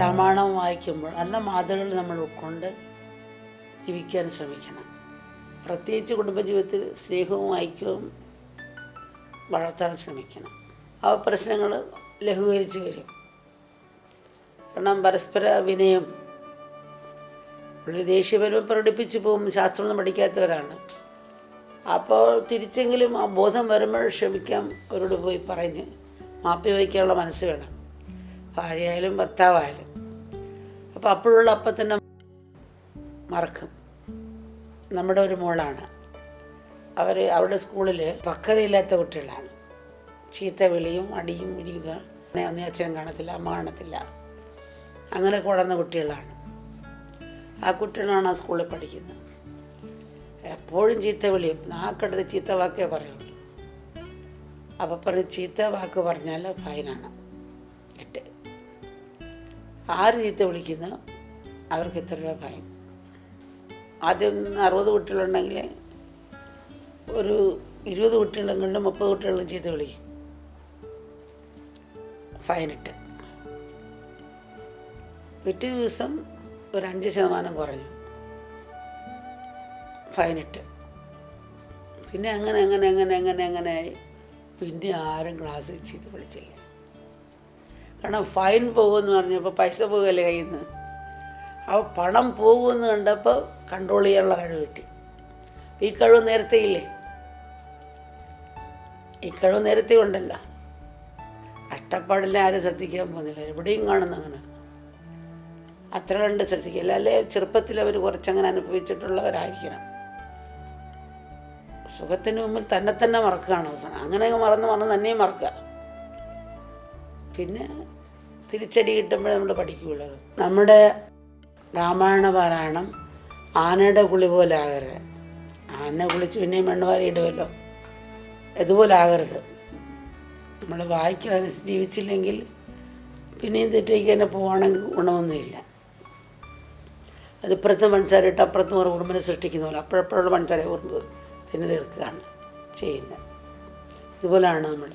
രാമായണം വായിക്കുമ്പോൾ നല്ല മാതൃകൾ നമ്മൾ ഉൾക്കൊണ്ട് ജീവിക്കാൻ ശ്രമിക്കണം. പ്രത്യേകിച്ച് കുടുംബജീവിതത്തിൽ സ്നേഹവും ഐക്യവും വളർത്താൻ ശ്രമിക്കണം. ആ പ്രശ്നങ്ങൾ ലഘൂകരിച്ച് വരും. കാരണം പരസ്പര വിനയം, ദേഷ്യപരവും പ്രകടിപ്പിച്ച് പോകും. ശാസ്ത്രമൊന്നും പഠിക്കാത്തവരാണ്. അപ്പോൾ തിരിച്ചെങ്കിലും ആ ബോധം വരുമ്പോൾ ക്ഷമിക്കാം, അവരോട് പോയി പറഞ്ഞ് മാപ്പി വയ്ക്കാനുള്ള മനസ്സ് വേണം, ഭാര്യയായാലും ഭർത്താവായാലും. അപ്പോൾ അപ്പോഴുള്ള അപ്പം തന്നെ മറക്കും. നമ്മുടെ ഒരു മോളാണ്, അവരുടെ സ്കൂളിൽ പക്വതയില്ലാത്ത കുട്ടികളാണ്. ചീത്ത വിളിയും അടിയും ഇടിയുക, ഒന്നും അച്ഛനും കാണത്തില്ല, അമ്മ കാണത്തില്ല, അങ്ങനെ വളർന്ന കുട്ടികളാണ്. ആ കുട്ടികളാണ് ആ സ്കൂളിൽ പഠിക്കുന്നത്. എപ്പോഴും ചീത്ത വിളിയും, നാക്കെടുത്ത് ചീത്ത വാക്കേ പറയുള്ളൂ. അപ്പം പറഞ്ഞ് ചീത്ത വാക്ക് പറഞ്ഞാൽ ഫൈനാണ്. ആര് ചീത്ത വിളിക്കുന്ന അവർക്ക് എത്ര രൂപ ഫൈൻ. ആദ്യം 60 കുട്ടികളുണ്ടെങ്കിൽ ഒരു 20 കുട്ടികളുണ്ടെങ്കിലും 30 കുട്ടികളും ചീത്ത വിളിക്കും, ഫൈനിട്ട്. പിറ്റേ ദിവസം ഒരു 5% കുറഞ്ഞു, ഫൈനിട്ട്. പിന്നെ അങ്ങനെ പിന്നെ ആരും ക്ലാസ്സിൽ ചീത്ത വിളിച്ചില്ല. കാരണം ഫൈൻ പോകുമെന്ന് പറഞ്ഞപ്പോൾ പൈസ പോകുകയല്ലേ കയ്യിൽ നിന്ന്. അപ്പോൾ പണം പോകുമെന്ന് കണ്ടപ്പോൾ കൺട്രോൾ ചെയ്യാനുള്ള കഴിവ് കിട്ടി. ഈ കഴിവ് നേരത്തെ ഇല്ലേ? ഈ കഴിവ് നേരത്തെ ഉണ്ടല്ലോ. കഷ്ടപ്പാടില്ല, ആരും ശ്രദ്ധിക്കാൻ പോകുന്നില്ല. എവിടെയും കാണുന്ന അങ്ങനെ അത്ര കണ്ട് ശ്രദ്ധിക്കില്ല. അല്ലെ ചെറുപ്പത്തിൽ അവർ കുറച്ചങ്ങനെ അനുഭവിച്ചിട്ടുള്ളവരായിരിക്കണം. സുഖത്തിന് മുമ്പിൽ തന്നെ മറക്കുകയാണ് അവസാനം. അങ്ങനെ മറന്ന് തന്നെയും മറക്കുക. പിന്നെ തിരിച്ചടി കിട്ടുമ്പോഴേ നമ്മൾ പഠിക്കുകയുള്ളൂ. നമ്മുടെ രാമായണ പാരായണം ആനയുടെ കുളി പോലെ ആകരുത്. ആന കുളിച്ച് പിന്നെയും മണ്ണുവാരി ഇടുമല്ലോ, ഇതുപോലെ ആകരുത്. നമ്മൾ വായിക്കാതെ ജീവിച്ചില്ലെങ്കിൽ പിന്നെയും തെറ്റേക്ക് തന്നെ പോവുകയാണെങ്കിൽ ഗുണമൊന്നുമില്ല. അത് ഇപ്പുറത്ത് പഞ്ചസാര ഇട്ട് അപ്പുറത്ത് ഒരു ഉറുമ്പിനെ സൃഷ്ടിക്കുന്ന പോലെ അപ്പോഴപ്പോഴുള്ള പഞ്ചസാര ഉറുമ്പ് തിന്നു തീർക്കുകയാണ് ചെയ്യുന്നത്. ഇതുപോലെയാണ് നമ്മൾ.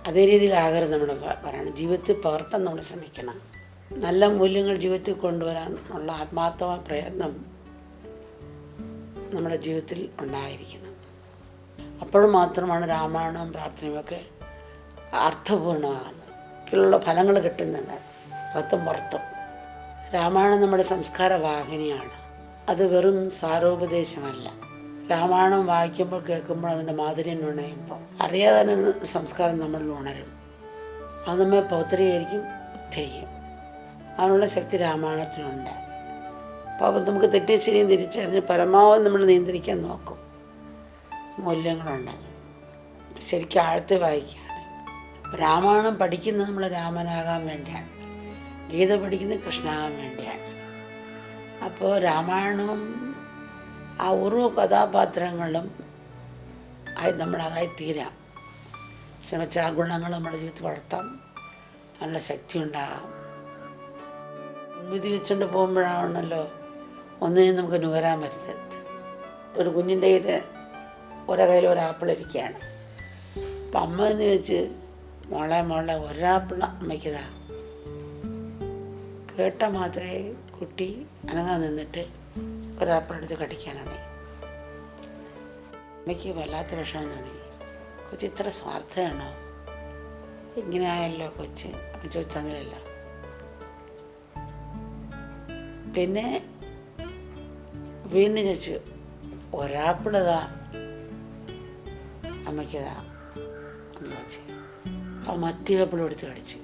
അതേ രീതിയിലാകരുത് നമ്മുടെ പറയണം. ജീവിതത്തിൽ പകർത്താൻ നമ്മൾ ശ്രമിക്കണം. നല്ല മൂല്യങ്ങൾ ജീവിതത്തിൽ കൊണ്ടുവരാൻ ഉള്ള ആത്മാർത്ഥമായ പ്രയത്നം നമ്മുടെ ജീവിതത്തിൽ ഉണ്ടായിരിക്കണം. അപ്പോൾ മാത്രമാണ് രാമായണവും പ്രാർത്ഥനയുമൊക്കെ അർത്ഥപൂർണമാകുന്നത്. ഒക്കെയുള്ള ഫലങ്ങൾ കിട്ടുന്നത് അകത്തും പുറത്തും. രാമായണം നമ്മുടെ സംസ്കാര വാഹിനിയാണ്. അത് വെറും സാരോപദേശമല്ല. രാമായണം വായിക്കുമ്പോൾ കേൾക്കുമ്പോൾ അതിൻ്റെ മാധുര്യം ഉണയുമ്പോൾ അറിയാതെ തന്നെ സംസ്കാരം നമ്മളിൽ ഉണരും. അത് നമ്മെ പൗത്രീകരിക്കും, ഉദ്ധരിക്കും. അതിനുള്ള ശക്തി രാമായണത്തിനുണ്ട്. അപ്പോൾ നമുക്ക് തെറ്റി ശരിയും തിരിച്ചറിഞ്ഞ് പരമാവധി നമ്മൾ നിയന്ത്രിക്കാൻ നോക്കും. മൂല്യങ്ങളുണ്ട്, ശരിക്കും ആഴത്തിൽ വായിക്കുകയാണ്. രാമായണം പഠിക്കുന്നത് നമ്മൾ രാമനാകാൻ വേണ്ടിയാണ്, ഗീത പഠിക്കുന്നത് കൃഷ്ണനാകാൻ വേണ്ടിയാണ്. അപ്പോൾ രാമായണവും ആ ഓരോ കഥാപാത്രങ്ങളും നമ്മളതായി തീരാം. ശ്രമിച്ച ആ ഗുണങ്ങൾ നമ്മുടെ ജീവിതത്തിൽ വളർത്താം, നല്ല ശക്തി ഉണ്ടാകാം. മുൻവിധി വെച്ചുകൊണ്ട് പോകുമ്പോഴാണല്ലോ ഒന്നിനും നമുക്ക് നുകരാൻ പറ്റുന്നത്. ഒരു കുഞ്ഞിൻ്റെ കയ്യിൽ ഒരാപ്പിൾ ഇരിക്കുകയാണ്. അപ്പം അമ്മ എന്ന് വെച്ച് മോളെ ഒരാപ്പിൾ അമ്മയ്ക്കതാ കേട്ട മാത്രമേ കുട്ടി അനങ്ങാൻ നിന്നിട്ട് ഒരാപ്പിൾ എടുത്ത് കടിക്കാനാണ്. അമ്മയ്ക്ക് വല്ലാത്ത വിഷമം തോന്നി. കൊച്ച് ഇത്ര സ്വാർത്ഥമാണോ, ഇങ്ങനെ ആയല്ലോ കൊച്ച് അമ്മ ചോദിച്ചതിലല്ല. പിന്നെ വീണ്ടും ചോദിച്ചു, ഒരാപ്പിളതാ അമ്മയ്ക്കതാ എന്ന് ചോദിച്ചു. അത് മറ്റേ ആപ്പിളും എടുത്ത് കടിച്ചു.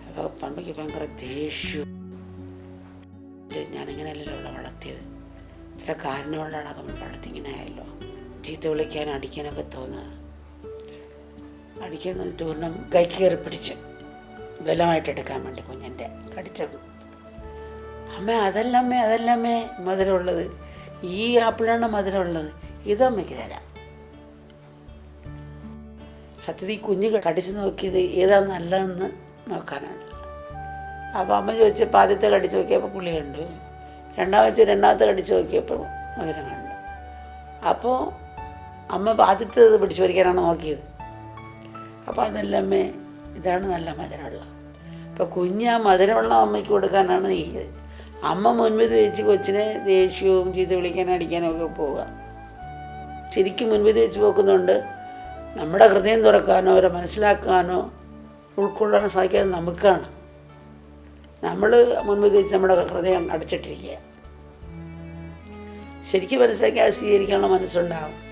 അപ്പോൾ അമ്മയ്ക്ക് ഭയങ്കര ദേഷ്യം. ഞാനിങ്ങനെയല്ലല്ലോ അവളെ വളർത്തിയത്, ചില കാരണങ്ങളാണ് വളർത്തി ഇങ്ങനെ ആയല്ലോ. ചീത്ത വിളിക്കാനും അടിക്കാനൊക്കെ തോന്നുക. അടിക്കാൻ നിന്നിട്ട് ഒരെണ്ണം കൈക്ക് കയറി പിടിച്ച് ബലമായിട്ട് എടുക്കാൻ വേണ്ടി കുഞ്ഞിൻ്റെ കടിച്ചത്. അതല്ലമ്മേ മധുരമുള്ളത്, ഈ ആപ്പിളാണ് മധുരമുള്ളത്, ഇതമ്മയ്ക്ക് തരാം. സത്യത്തിൽ ഈ കുഞ്ഞ് കടിച്ച് നോക്കിയത് ഏതാണ് നല്ലതെന്ന് നോക്കാനാണ്. അപ്പോൾ അമ്മ ചോദിച്ചപ്പോൾ ആദ്യത്തെ കടിച്ച് നോക്കിയപ്പോൾ പുളി കണ്ടു, രണ്ടാമത്തെ കടിച്ച് നോക്കിയപ്പോൾ മധുരം കണ്ടു. അപ്പോൾ അമ്മ ആദ്യത്തെ ഇത് പിടിച്ചു പറിക്കാനാണ് നോക്കിയത്. അപ്പോൾ അതെല്ലാം അമ്മേ ഇതാണ് നല്ല മധുരമുള്ള. അപ്പോൾ കുഞ്ഞ് ആ മധുരമുള്ള അമ്മയ്ക്ക് കൊടുക്കാനാണ് നീക്കിയത്. അമ്മ മുൻപിൽ വെച്ച് കൊച്ചിനെ ദേഷ്യവും ചീത്ത വിളിക്കാനും അടിക്കാനും ഒക്കെ പോവുക. ശരിക്കും മുൻപിൽ വെച്ച് പോക്കുന്നുണ്ട് നമ്മുടെ ഹൃദയം തുറക്കാനോ അവരെ മനസ്സിലാക്കാനോ ഉൾക്കൊള്ളാനോ സാധിക്കാതെ നമുക്കാണ്. നമ്മൾ മുൻപിൽ വെച്ച് നമ്മുടെ ഹൃദയം അടച്ചിട്ടിരിക്കുക. ശരിക്കും മനസ്സിലാക്കി അത് സ്വീകരിക്കാനുള്ള മനസ്സുണ്ടാകും.